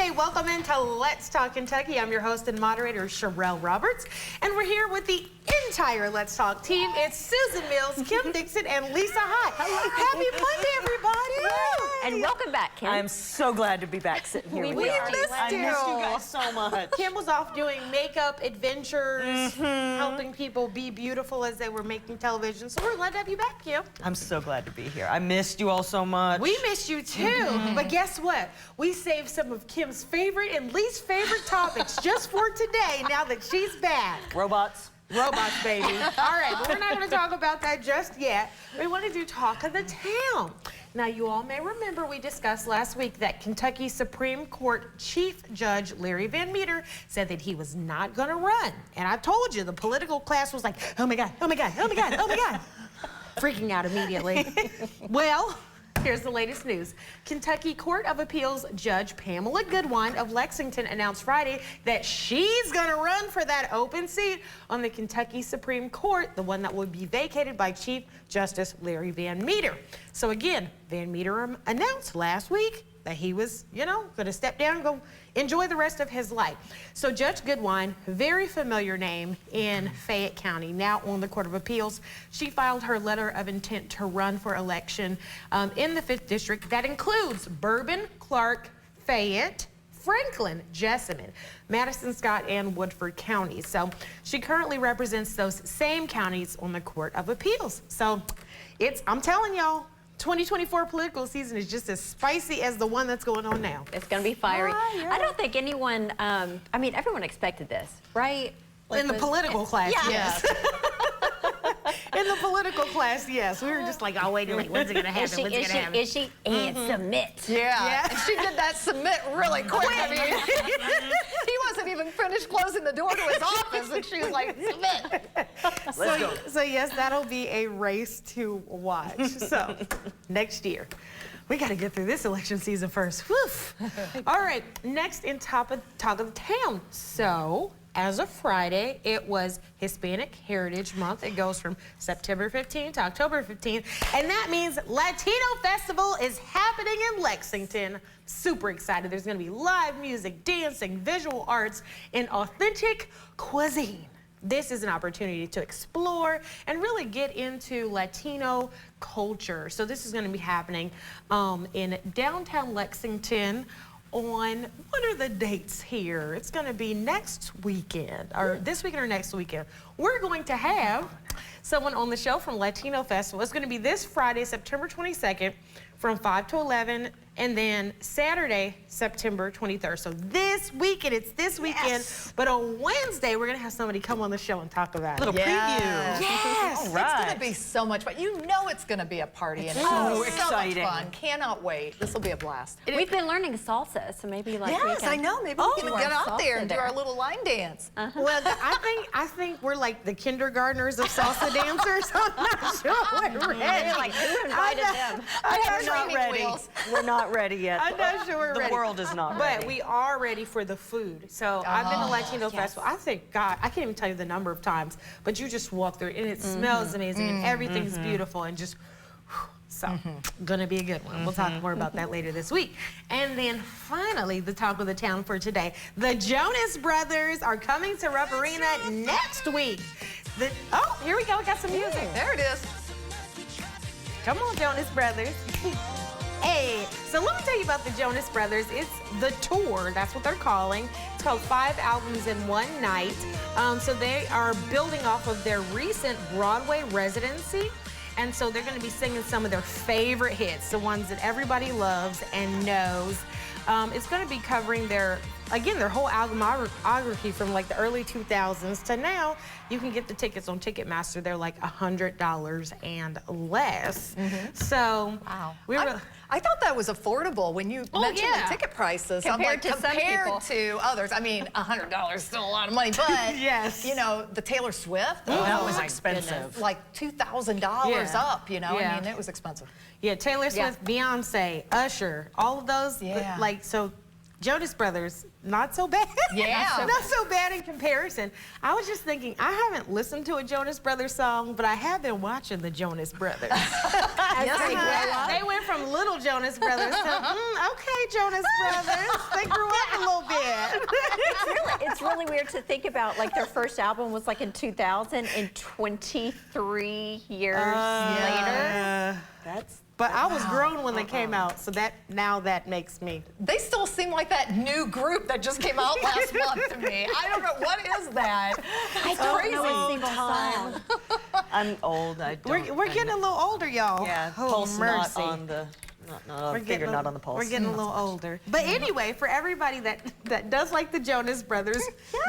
Hey, welcome into Let's Talk Kentucky. I'm your host and moderator, Sherelle Roberts, and we're here with the entire Let's Talk team. It's Susan Mills, Kim Dixon, and Lisa High. Happy Monday, everybody! And welcome back, Kim. I'm so glad to be back sitting here with you. I missed you guys so much. Kim was off doing makeup adventures, helping people be beautiful as they were making television. So we're glad to have you back, Kim. I'm so glad to be here. I missed you all so much. We missed you too, but guess what? We saved some of Kim's favorite and least favorite topics just for today, now that she's back. Robots. Robots, baby. All right, but we're not going to talk about that just yet. We want to do Talk of the Town. Now, you all may remember we discussed last week that Kentucky Supreme Court Chief Judge Larry Van Meter said that he was not going to run. And I told you, the political class was like, oh my God, oh my God, oh my God, oh my God. Freaking out immediately. Well, here's the latest news. Kentucky Court of Appeals Judge Pamela Goodwine of Lexington announced Friday that she's going to run for that open seat on the Kentucky Supreme Court, the one that will be vacated by Chief Justice Larry Van Meter. So again, Van Meter announced last week that he was, going to step down and go enjoy the rest of his life. So Judge Goodwine, very familiar name in Fayette County, now on the Court of Appeals, she filed her letter of intent to run for election in the 5th District. That includes Bourbon, Clark, Fayette, Franklin, Jessamine, Madison, Scott, and Woodford counties. So she currently represents those same counties on the Court of Appeals. So I'm telling y'all, 2024 political season is just as spicy as the one that's going on now. It's going to be fiery. I don't think anyone, I mean, everyone expected this, right? In the political class, yes. In the political class, yes. We were just like, oh, wait, when's it going to happen? When's it going to happen? Is she? And submit. Yeah. And she did that submit really quick. I mean, he wasn't even finished closing the door to his office, and she was like, submit. Let's go. So yes, that'll be a race to watch. So next year. We got to get through this election season first. Woof. All right, next in Talk of the Town. So, as of Friday, it was Hispanic Heritage Month. It goes from September 15th to October 15th. And that means Latino Festival is happening in Lexington. Super excited. There's going to be live music, dancing, visual arts, and authentic cuisine. This is an opportunity to explore and really get into Latino culture. So this is going to be happening in downtown Lexington on, what are the dates here? It's going to be next weekend, or this weekend or next weekend. We're going to have someone on the show from Latino Festival. It's going to be this Friday, September 22nd, from 5 to 11, and then Saturday, September 23rd. So this weekend, it's this weekend, but on Wednesday, we're going to have somebody come on the show and talk about it. Little preview. Yes. It's going to be so much fun. You know it's going to be a party. And so exciting. much fun. Cannot wait. This will be a blast. We've been learning salsa, so maybe like we Yes, can I know. Maybe we can get out there and do our little line dance. Well, I think we're like the kindergartners of salsa dancers. I'm not sure we're ready. Like, who invited them? We're not training ready. wheels. We're not ready yet. I'm not sure we're ready. The world is not ready. But we are ready for the food. So I've been to Latino Festival. I think, God, I can't even tell you the number of times, but you just walk through and it smells amazing and everything's beautiful and just, so gonna be a good one. We'll talk more about that later this week. And then finally, the Talk of the Town for today. The Jonas Brothers are coming to Rupp Arena next week. Oh, here we go, we got some music. There it is. Come on, Jonas Brothers. Hey, so let me tell you about the Jonas Brothers. It's the tour, that's what they're calling. It's called 5 Albums in One Night. So they are building off of their recent Broadway residency. And so they're gonna be singing some of their favorite hits, the ones that everybody loves and knows. It's gonna be covering their whole albumography from like the early 2000s to now. You can get the tickets on Ticketmaster. They're like $100 and less. So Wow. I I thought that was affordable when you mentioned the ticket prices. Compared to some people. to others. I mean, $100 is still a lot of money, but yes. you know, the Taylor Swift, that was my expensive. goodness, like $2,000 up, you know? I mean, it was expensive. Yeah, Taylor Swift, Beyonce, Usher, all of those. Yeah. Like, so Jonas Brothers, not so bad. Yeah. Not so bad in comparison. I was just thinking, I haven't listened to a Jonas Brothers song, but I have been watching the Jonas Brothers. Yes, They went from little Jonas Brothers. So, okay, Jonas Brothers. They grew up a little bit. It's really weird to think about, like, their first album was like in 2000, and 23 years later. But I was grown when they came out, so that makes me. They still seem like that new group that just came out last month to me. I don't know, what is that? I don't know a single song. I'm old. We're getting a little older, y'all. Yeah, Oh, pulse mercy. not on the, finger not on the pulse. We're getting a little older. But anyway, for everybody that does like the Jonas Brothers,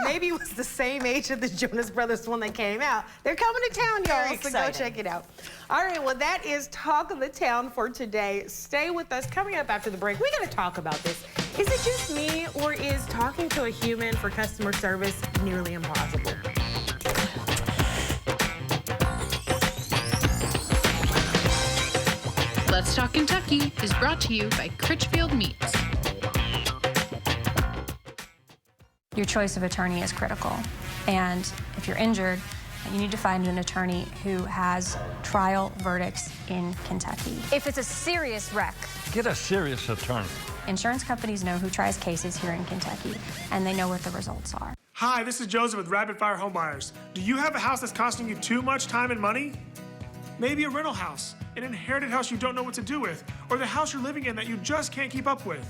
maybe it was the same age of the Jonas Brothers when they came out. They're coming to town, y'all, Very so go exciting. check it out. All right, well, that is Talk of the Town for today. Stay with us. Coming up after the break, we're going to talk about this. Is it just me, or is talking to a human for customer service nearly impossible? Let's Talk Kentucky is brought to you by Critchfield Meats. Your choice of attorney is critical. And if you're injured, you need to find an attorney who has trial verdicts in Kentucky. If it's a serious wreck, Get a serious attorney. insurance companies know who tries cases here in Kentucky, and they know what the results are. Hi, this is Joseph with Rapid Fire Home Buyers. Do you have a house that's costing you too much time and money? Maybe a rental house, an inherited house you don't know what to do with, or the house you're living in that you just can't keep up with.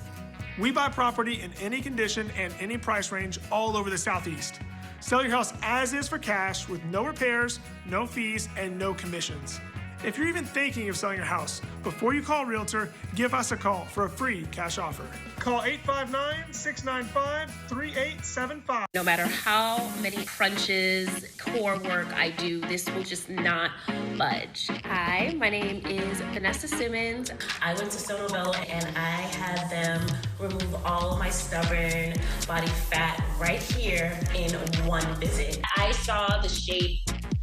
We buy property in any condition and any price range all over the Southeast. Sell your house as is for cash with no repairs, no fees, and no commissions. If you're even thinking of selling your house, before you call a realtor, give us a call for a free cash offer. Call 859-695-3875. No matter how many crunches, core work I do, this will just not budge. Hi, my name is Vanessa Simmons. I went to Sono Bello and I had them remove all of my stubborn body fat right here in one visit. I saw the shape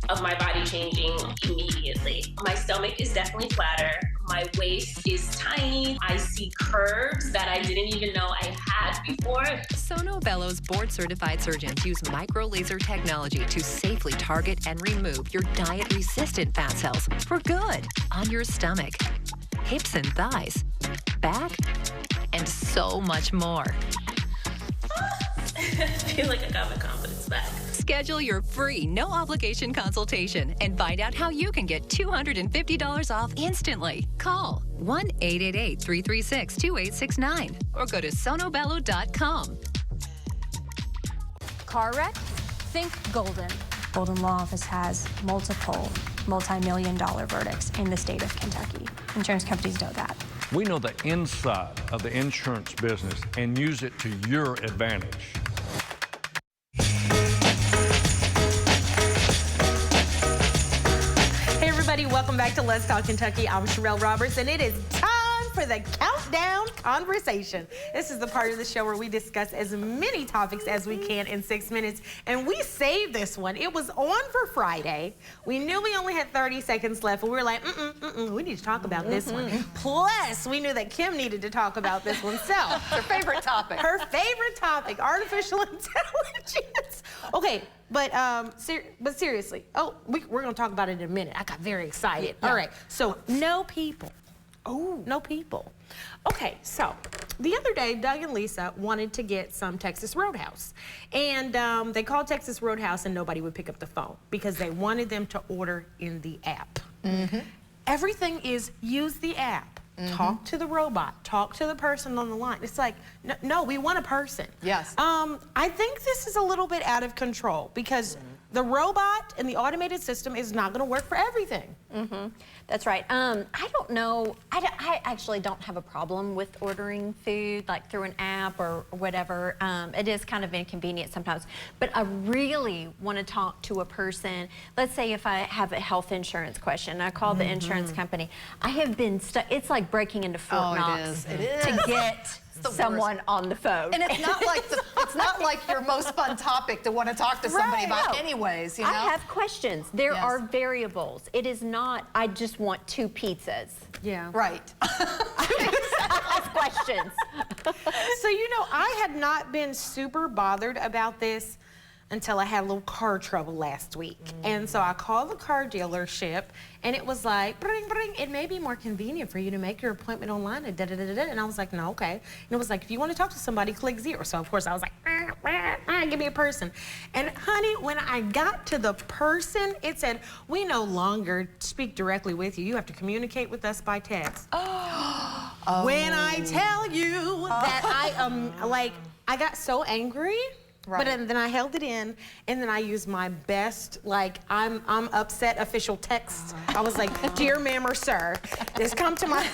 of my body changing immediately. My stomach is definitely flatter. My waist is tiny. I see curves that I didn't even know I had before. Sono Bello's board-certified surgeons use micro-laser technology to safely target and remove your diet-resistant fat cells for good on your stomach, hips and thighs, back, and so much more. I feel like I got my confidence back. Schedule your free, no-obligation consultation and find out how you can get $250 off instantly. Call 1-888-336-2869 or go to sonobello.com. Car wreck? Think Golden. Golden Law Office has multiple multi-million-dollar verdicts in the state of Kentucky. Insurance companies know that. We know the inside of the insurance business and use it to your advantage. Hey everybody, welcome back to Let's Talk Kentucky. I'm Sherelle Roberts, and it is time for the Countdown Conversation. This is the part of the show where we discuss as many topics as we can in 6 minutes, and we saved this one. It was on for Friday. We knew we only had 30 seconds left, and we were like, we need to talk about this one. Plus, we knew that Kim needed to talk about this one, so. Her favorite topic. Her favorite topic, artificial intelligence. Okay, but seriously, we're gonna talk about it in a minute. I got very excited. Yeah. All right, so no people. Oh, no people. Okay, so the other day, Doug and Lisa wanted to get some Texas Roadhouse. And they called Texas Roadhouse and nobody would pick up the phone because they wanted them to order in the app. Everything is use the app. Talk to the robot. Talk to the person on the line. It's like, no, we want a person. Yes. I think this is a little bit out of control because the robot and the automated system is not going to work for everything. That's right. I don't know. I actually don't have a problem with ordering food like through an app or whatever. It is kind of inconvenient sometimes. But I really want to talk to a person. Let's say if I have a health insurance question, I call the insurance company. I have been stuck. It's like breaking into Fort Knox It is. to get someone on the phone. And it's not like your most fun topic to want to talk to somebody about anyways, you know? I have questions. There Yes. are variables. It is not, I just want 2 pizzas. Yeah. Right. I have questions. So, you know, I had not been super bothered about this until I had a little car trouble last week. And so I called the car dealership, and it was like, bring, bring, it may be more convenient for you to make your appointment online, and da-da-da-da-da. And I was like, no, okay. And it was like, if you want to talk to somebody, click 0. So of course I was like, give me a person. And honey, when I got to the person, it said, we no longer speak directly with you. You have to communicate with us by text. When I tell you that I am like, I got so angry. Right. But then I held it in, and then I used my best, like, I'm upset official text. I was like, dear ma'am or sir, this come to my...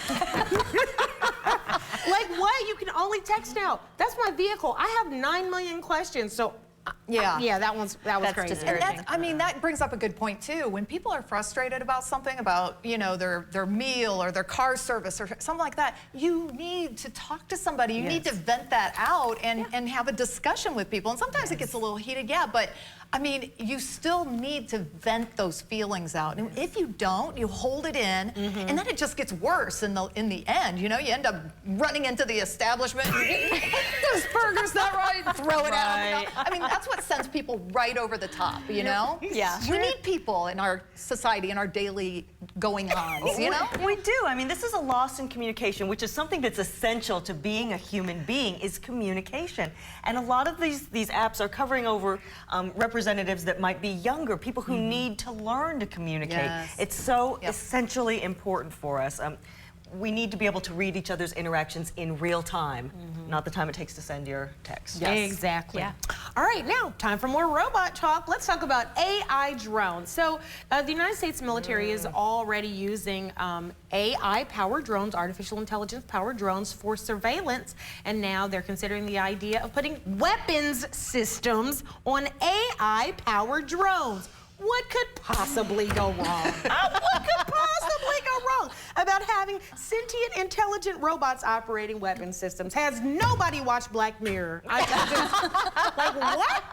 Like what? You can only text now. That's my vehicle. I have 9 million questions, so... Yeah, that was crazy. And I mean, that brings up a good point too. When people are frustrated about something, about, you know, their meal or their car service or something like that, you need to talk to somebody. You need to vent that out and have a discussion with people. And sometimes it gets a little heated, but I mean, you still need to vent those feelings out. And if you don't, you hold it in, and then it just gets worse in the end. You know, you end up running into the establishment. Those burgers not right, throw it at them. I mean, that's what sends people right over the top, you know? Yeah. We need people in our society, in our daily going-ons, you know? We do. I mean, this is a loss in communication, which is something that's essential to being a human being, is communication. And a lot of these apps are covering over representatives that might be younger, people who need to learn to communicate. Yes. It's so essentially important for us. We need to be able to read each other's interactions in real time, not the time it takes to send your text. Yes. Exactly. Yeah. All right, now, time for more robot talk. Let's talk about AI drones. So, the United States military is already using AI-powered drones, artificial intelligence-powered drones, for surveillance, and now they're considering the idea of putting weapons systems on AI-powered drones. What could possibly go wrong? What could possibly go wrong about having sentient, intelligent robots operating weapon systems? Has nobody watched Black Mirror? Like, what?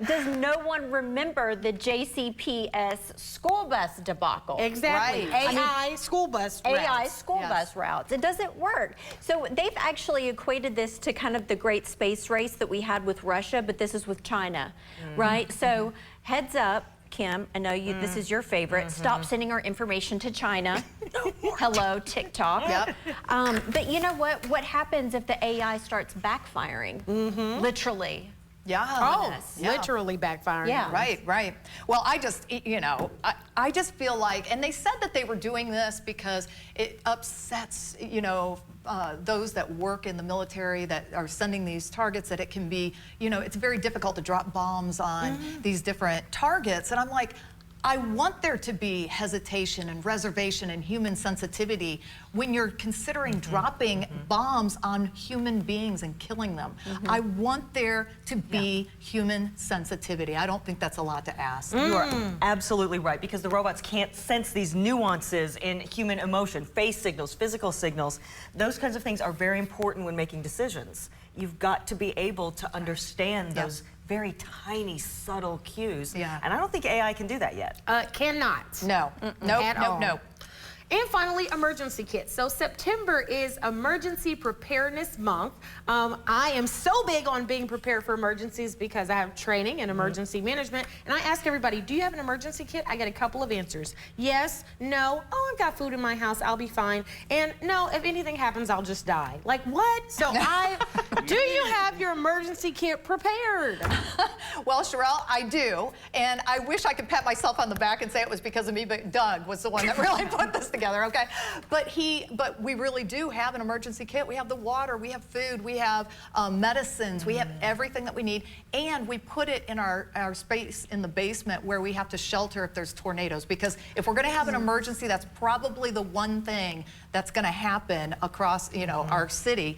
Does no one remember the JCPS school bus debacle? Exactly. Right. AI school bus routes. AI school bus routes. It doesn't work. So they've actually equated this to kind of the great space race that we had with Russia, but this is with China, right? So heads up, Kim, I know you. This is your favorite. Stop sending our information to China. Hello, TikTok. Yep. But you know what? What happens if the AI starts backfiring? Literally. Yeah. Oh, literally backfiring. Yeah. Right. Well, I just, you know, I just feel like, and they said that they were doing this because it upsets, you know, those that work in the military that are sending these targets, that it can be, you know, it's very difficult to drop bombs on these different targets. And I'm like, I want there to be hesitation and reservation and human sensitivity when you're considering dropping bombs on human beings and killing them. I want there to be human sensitivity. I don't think that's a lot to ask. You are absolutely right, because the robots can't sense these nuances in human emotion, face signals, physical signals. Those kinds of things are very important when making decisions. You've got to be able to understand those very tiny, subtle cues. Yeah. And I don't think AI can do that yet. Cannot. No. Nope. And finally, emergency kits. So September is Emergency Preparedness Month. I am so big on being prepared for emergencies because I have training in emergency management. And I ask everybody, do you have an emergency kit? I get a couple of answers. Yes, no, oh, I've got food in my house, I'll be fine. And no, if anything happens, I'll just die. Like what? So do you have your emergency kit prepared? Well, Sherelle, I do. And I wish I could pat myself on the back and say it was because of me, but Doug was the one that really put this together, okay? But we really do have an emergency kit. We have the water, we have food, we have medicines, we have everything that we need, and we put it in our space in the basement where we have to shelter if there's tornadoes, because if we're gonna have an emergency, that's probably the one thing that's gonna happen across, you know, our city.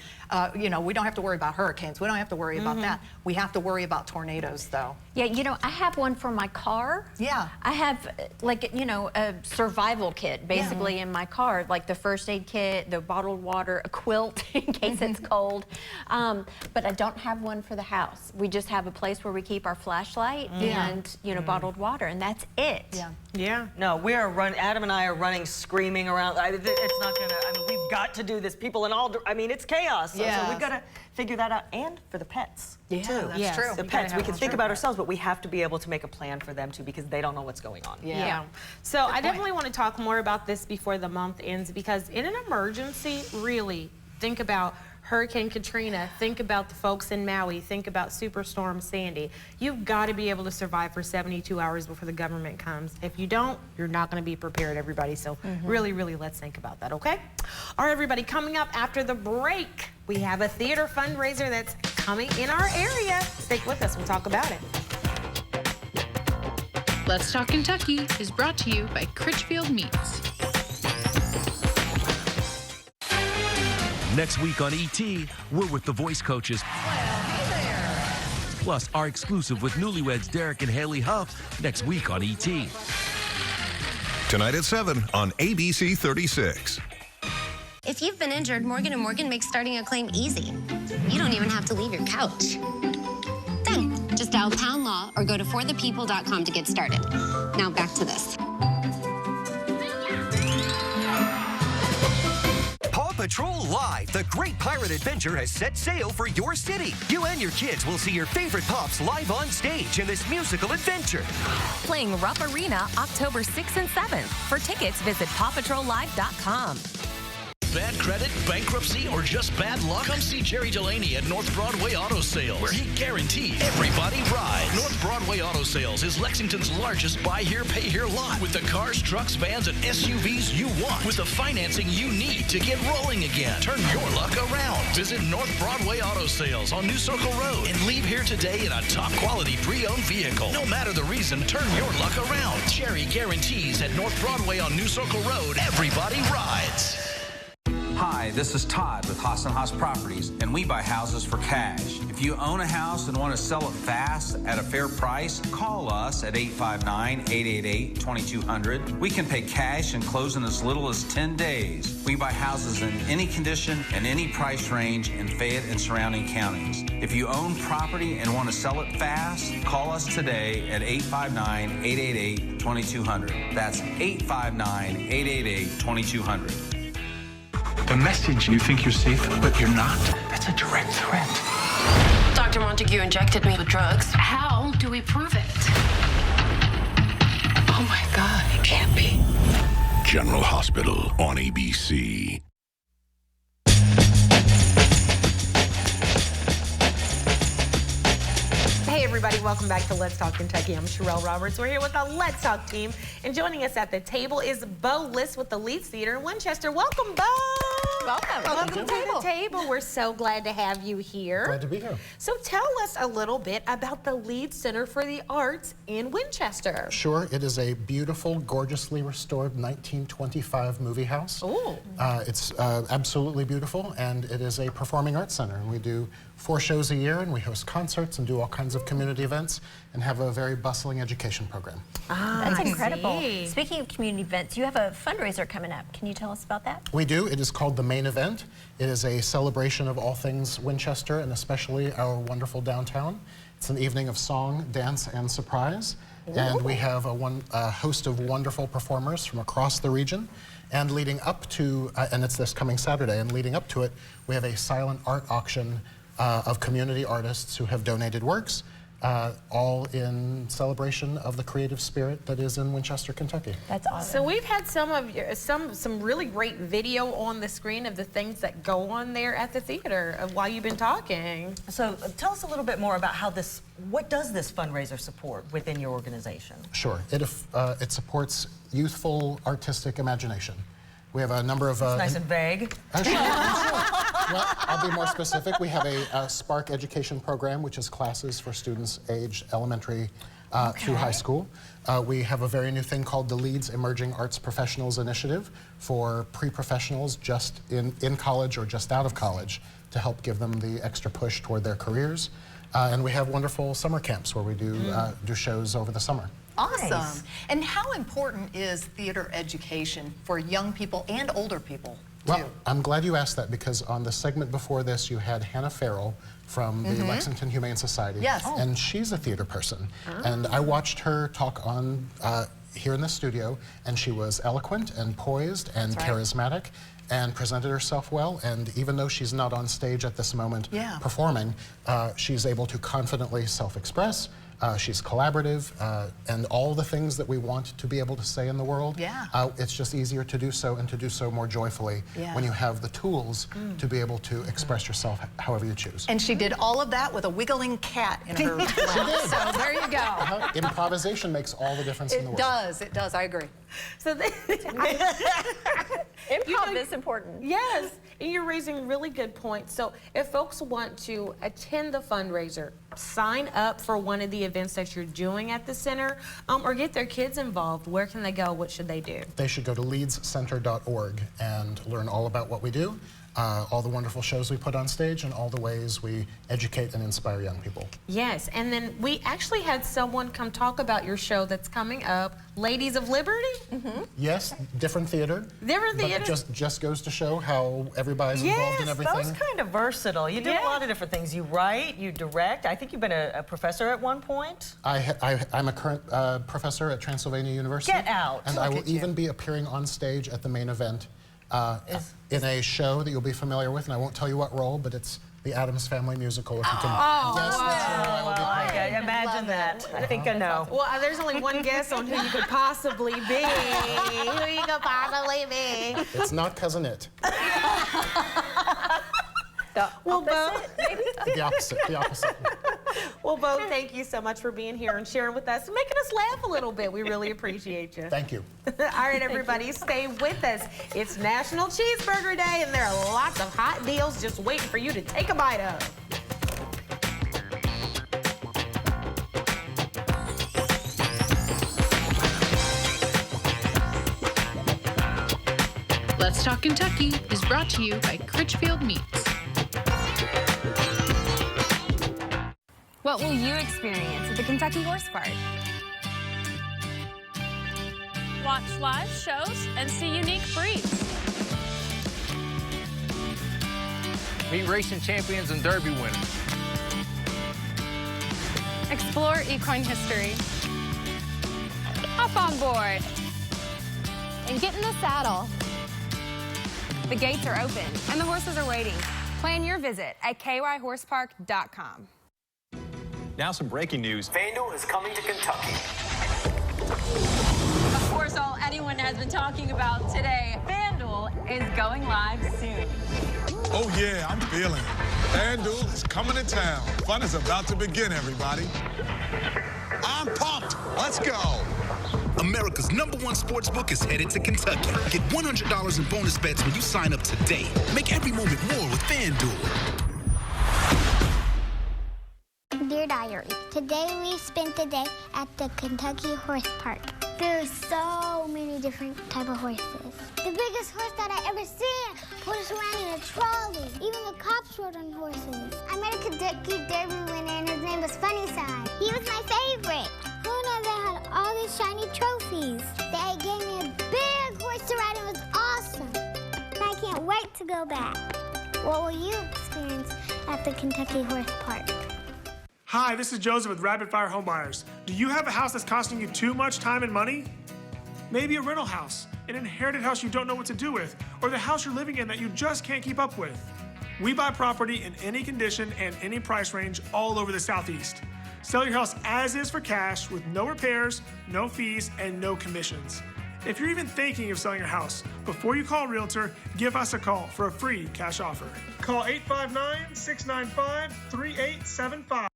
You know, we don't have to worry about hurricanes, we don't have to worry about that. We have to worry about tornadoes, though. Yeah, you know, I have one for my car. Yeah. I have, like, you know, a survival kit, basically, in my car, like the first aid kit, the bottled water, a quilt in case it's cold. But I don't have one for the house. We just have a place where we keep our flashlight and, you know, bottled water, and that's it. Yeah. Yeah. No, Adam and I are running, screaming around. It's not gonna, I mean, we've got to do this. People in all, I mean, it's chaos. So Yes. we've got to figure that out. And for the pets, too. that's Yes. true. The pets, we can think about ourselves, but we have to be able to make a plan for them, too, because they don't know what's going on. Yeah. So I definitely want to talk more about this before the month ends, because in an emergency, really, think about Hurricane Katrina, think about the folks in Maui, think about Superstorm Sandy. You've got to be able to survive for 72 hours before the government comes. If you don't, you're not going to be prepared, everybody. So really, really, let's think about that, okay? All right, everybody, coming up after the break, we have a theater fundraiser that's coming in our area. Stick with us, we'll talk about it. Let's Talk Kentucky is brought to you by Critchfield Meats. Next week on ET, we're with the voice coaches. Plus, our exclusive with newlyweds Derek and Haley Huff next week on ET. Tonight at 7 on ABC 36. If you've been injured, Morgan & Morgan makes starting a claim easy. You don't even have to leave your couch. Done. Just dial pound law or go to forthepeople.com to get started. Now back to this. Paw Patrol Live, the great pirate adventure has set sail for your city. You and your kids will see your favorite pups live on stage in this musical adventure. Playing Rupp Arena October 6th and 7th. For tickets, visit pawpatrollive.com. Bad credit, bankruptcy, or just bad luck? Come see Jerry Delaney at North Broadway Auto Sales, where he guarantees everybody rides. North Broadway Auto Sales is Lexington's largest buy here, pay here lot, with the cars, trucks, vans, and SUVs you want, with the financing you need to get rolling again. Turn your luck around. Visit North Broadway Auto Sales on New Circle Road and leave here today in a top-quality pre-owned vehicle. No matter the reason, turn your luck around. Jerry guarantees at North Broadway on New Circle Road, everybody rides. Hi, this is Todd with Haas & Haas Properties, and we buy houses for cash. If you own a house and want to sell it fast at a fair price, call us at 859-888-2200. We can pay cash and close in as little as 10 days. We buy houses in any condition and any price range in Fayette and surrounding counties. If you own property and want to sell it fast, call us today at 859-888-2200. That's 859-888-2200. The message you think you're safe, but you're not, that's a direct threat. Dr. Montague injected me with drugs. How do we prove it? Oh my God, it can't be. General Hospital on ABC. Hey everybody, welcome back to Let's Talk Kentucky. I'm Sherelle Roberts. We're here with the Let's Talk team, and joining us at the table is Bo List with the Leeds Theater in Winchester. Welcome, Bo. Welcome to the table. We're so glad to have you here. Glad to be here. So tell us a little bit about the Leeds Center for the Arts in Winchester. Sure, it is a beautiful, gorgeously restored 1925 movie house. Ooh. It's absolutely beautiful, and it is a performing arts center. And we do 4 shows a year, and we host concerts and do all kinds of community events and have a very bustling education program. That's incredible. Speaking of community events, you have a fundraiser coming up. Can you tell us about that? We do. It is called The Main Event. It is a celebration of all things Winchester, and especially our wonderful downtown. It's an evening of song, dance, and surprise. Ooh. And we have a host of wonderful performers from across the region. And leading up to, and it's this coming Saturday, and leading up to it, we have a silent art auction of community artists who have donated works, all in celebration of the creative spirit that is in Winchester, Kentucky. That's awesome. So we've had some of your, some really great video on the screen of the things that go on there at the theater while you've been talking. So tell us a little bit more about how what does this fundraiser support within your organization? Sure. It supports youthful artistic imagination. We have a number of... It's nice and vague. Sure. Well, I'll be more specific. We have a Spark education program, which is classes for students aged elementary through high school. We have a very new thing called the Leeds Emerging Arts Professionals Initiative for pre-professionals just in college or just out of college to help give them the extra push toward their careers. And we have wonderful summer camps where we do shows over the summer. Awesome. Nice. And how important is theater education for young people and older people, too? Well, I'm glad you asked that, because on the segment before this, you had Hannah Farrell from the Lexington Humane Society. Yes. And she's a theater person. And I watched her talk on here in the studio, and she was eloquent and poised and charismatic and presented herself well. And even though she's not on stage at this moment performing, she's able to confidently self-express. She's collaborative, and all the things that we want to be able to say in the world. It's just easier to do so, and to do so more joyfully when you have the tools to be able to express yourself however you choose. And she did all of that with a wiggling cat in her lap. So there you go. Improvisation makes all the difference in the world. It does, I agree. So Improv is important. Yes, and you're raising really good points. So if folks want to attend the fundraiser, sign up for one of the events that you're doing at the center, or get their kids involved, where can they go? What should they do? They should go to leadscenter.org and learn all about what we do, all the wonderful shows we put on stage, and all the ways we educate and inspire young people. Yes, and then we actually had someone come talk about your show that's coming up, Ladies of Liberty? Yes, different theater. Different theater. But it just goes to show how everybody's involved in everything. Yes, kind of versatile. You do a lot of different things. You write, you direct. I think you've been a professor at one point. I'm a current professor at Transylvania University. Get out. And I will even be appearing on stage at the main event in a show that you'll be familiar with, and I won't tell you what role, but it's the Addams Family musical. If you can guess which role I will be playing. Imagine that. I think I know. Well, there's only one guess on who you could possibly be. Who you could possibly be. It's not Cousin It. The opposite. The opposite. Well, Bo, thank you so much for being here and sharing with us and making us laugh a little bit. We really appreciate you. Thank you. All right, everybody, stay with us. It's National Cheeseburger Day, and there are lots of hot deals just waiting for you to take a bite of. Let's Talk Kentucky is brought to you by Critchfield Meats. What will you experience at the Kentucky Horse Park? Watch live shows and see unique breeds. Meet racing champions and Derby winners. Explore equine history. Hop on board. And get in the saddle. The gates are open and the horses are waiting. Plan your visit at kyhorsepark.com. Now some breaking news. FanDuel is coming to Kentucky. Of course, all anyone has been talking about today, FanDuel is going live soon. Oh yeah, I'm feeling it. FanDuel is coming to town. Fun is about to begin, everybody. I'm pumped. Let's go. America's #1 sportsbook is headed to Kentucky. Get $100 in bonus bets when you sign up today. Make every moment more with FanDuel. Dear Diary, today we spent the day at the Kentucky Horse Park. There's so many different type of horses. The biggest horse that I ever seen put us around in a trolley. Even the cops rode on horses. I met a Kentucky Derby winner and his name was Funnyside. He was my favorite. Who knew they had all these shiny trophies? They gave me a big horse to ride. It was awesome. And I can't wait to go back. What will you experience at the Kentucky Horse Park? Hi, this is Joseph with Rapid Fire Home Buyers. Do you have a house that's costing you too much time and money? Maybe a rental house, an inherited house you don't know what to do with, or the house you're living in that you just can't keep up with. We buy property in any condition and any price range all over the Southeast. Sell your house as is for cash with no repairs, no fees, and no commissions. If you're even thinking of selling your house, before you call a realtor, give us a call for a free cash offer. Call 859-695-3875.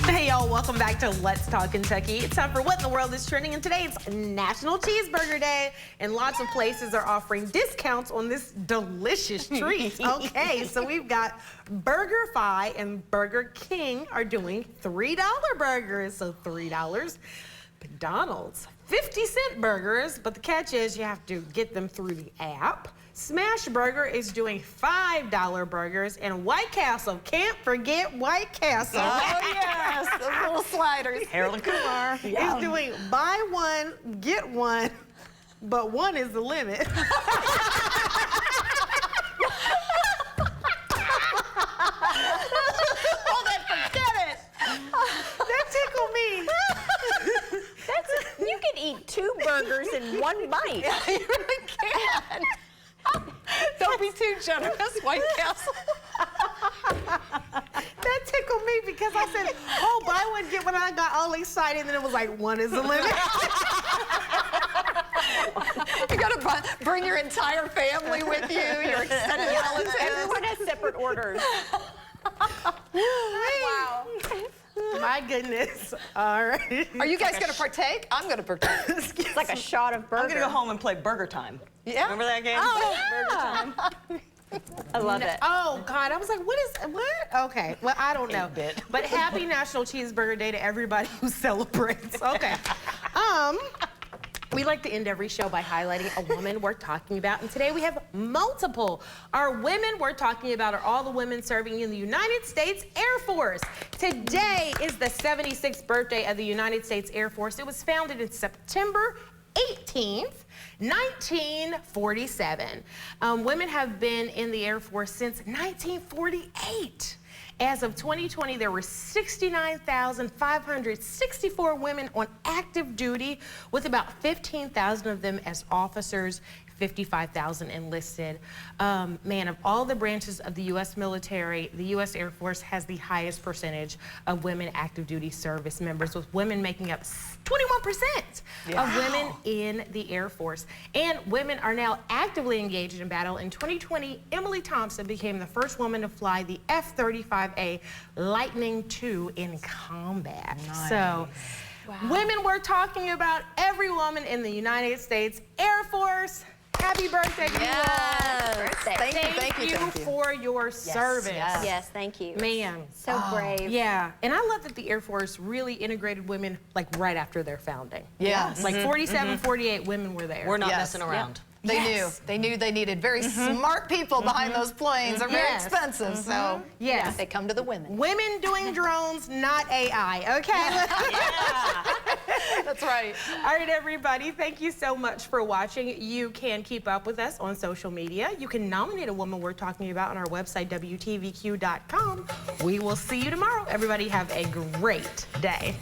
Hey y'all, welcome back to Let's Talk Kentucky. It's time for What in the World is Trending, and today it's National Cheeseburger Day, and lots of places are offering discounts on this delicious treat. Okay, so we've got BurgerFi and Burger King are doing $3 burgers, so $3. McDonald's, 50-cent burgers, but the catch is you have to get them through the app. Smash Burger is doing $5 burgers, and White Castle, can't forget White Castle. Oh yes, those little sliders. Harold and Kumar. Is doing buy one, get one, but one is the limit. eat 2 burgers in 1 bite. Yeah, you really can. Don't be too generous, White Castle. That tickled me because I said, oh, buy one, get one. I got all excited, and then it was like, 1 is the limit. You gotta bring your entire family with you, your extended relatives. Everyone has separate orders. Wow. My goodness. All right. Are you guys gonna partake? I'm gonna partake. It's like a shot of burger. I'm gonna go home and play Burger Time. Yeah. Remember that game? Oh, Burger yeah. Time. I love it. Oh, God. I was like, what? Okay. Well, I don't know. But happy National Cheeseburger Day to everybody who celebrates. Okay. We like to end every show by highlighting a woman we're talking about, and today we have multiple. Our women we're talking about are all the women serving in the United States Air Force. Today is the 76th birthday of the United States Air Force. It was founded in September 18th, 1947. Women have been in the Air Force since 1948. As of 2020, there were 69,564 women on active duty, with about 15,000 of them as officers, 55,000 enlisted. Man, of all the branches of the U.S. military, the U.S. Air Force has the highest percentage of women active duty service members, with women making up 21% of women in the Air Force. And women are now actively engaged in battle. In 2020, Emily Thompson became the first woman to fly the F-35A Lightning II in combat. Nice. So, women we're talking about, every woman in the United States Air Force. Happy birthday to you all. Thank you for your service. Yes, thank you. Man. So brave. Yeah, and I love that the Air Force really integrated women like right after their founding. Yes. Like 47, 48 women were there. We're not messing around. They knew. They knew they needed very smart people behind those planes. They're very expensive, so yes, they come to the women. Women doing drones, not AI, okay? That's right. All right, everybody, thank you so much for watching. You can keep up with us on social media. You can nominate a woman we're talking about on our website, WTVQ.com. We will see you tomorrow. Everybody have a great day.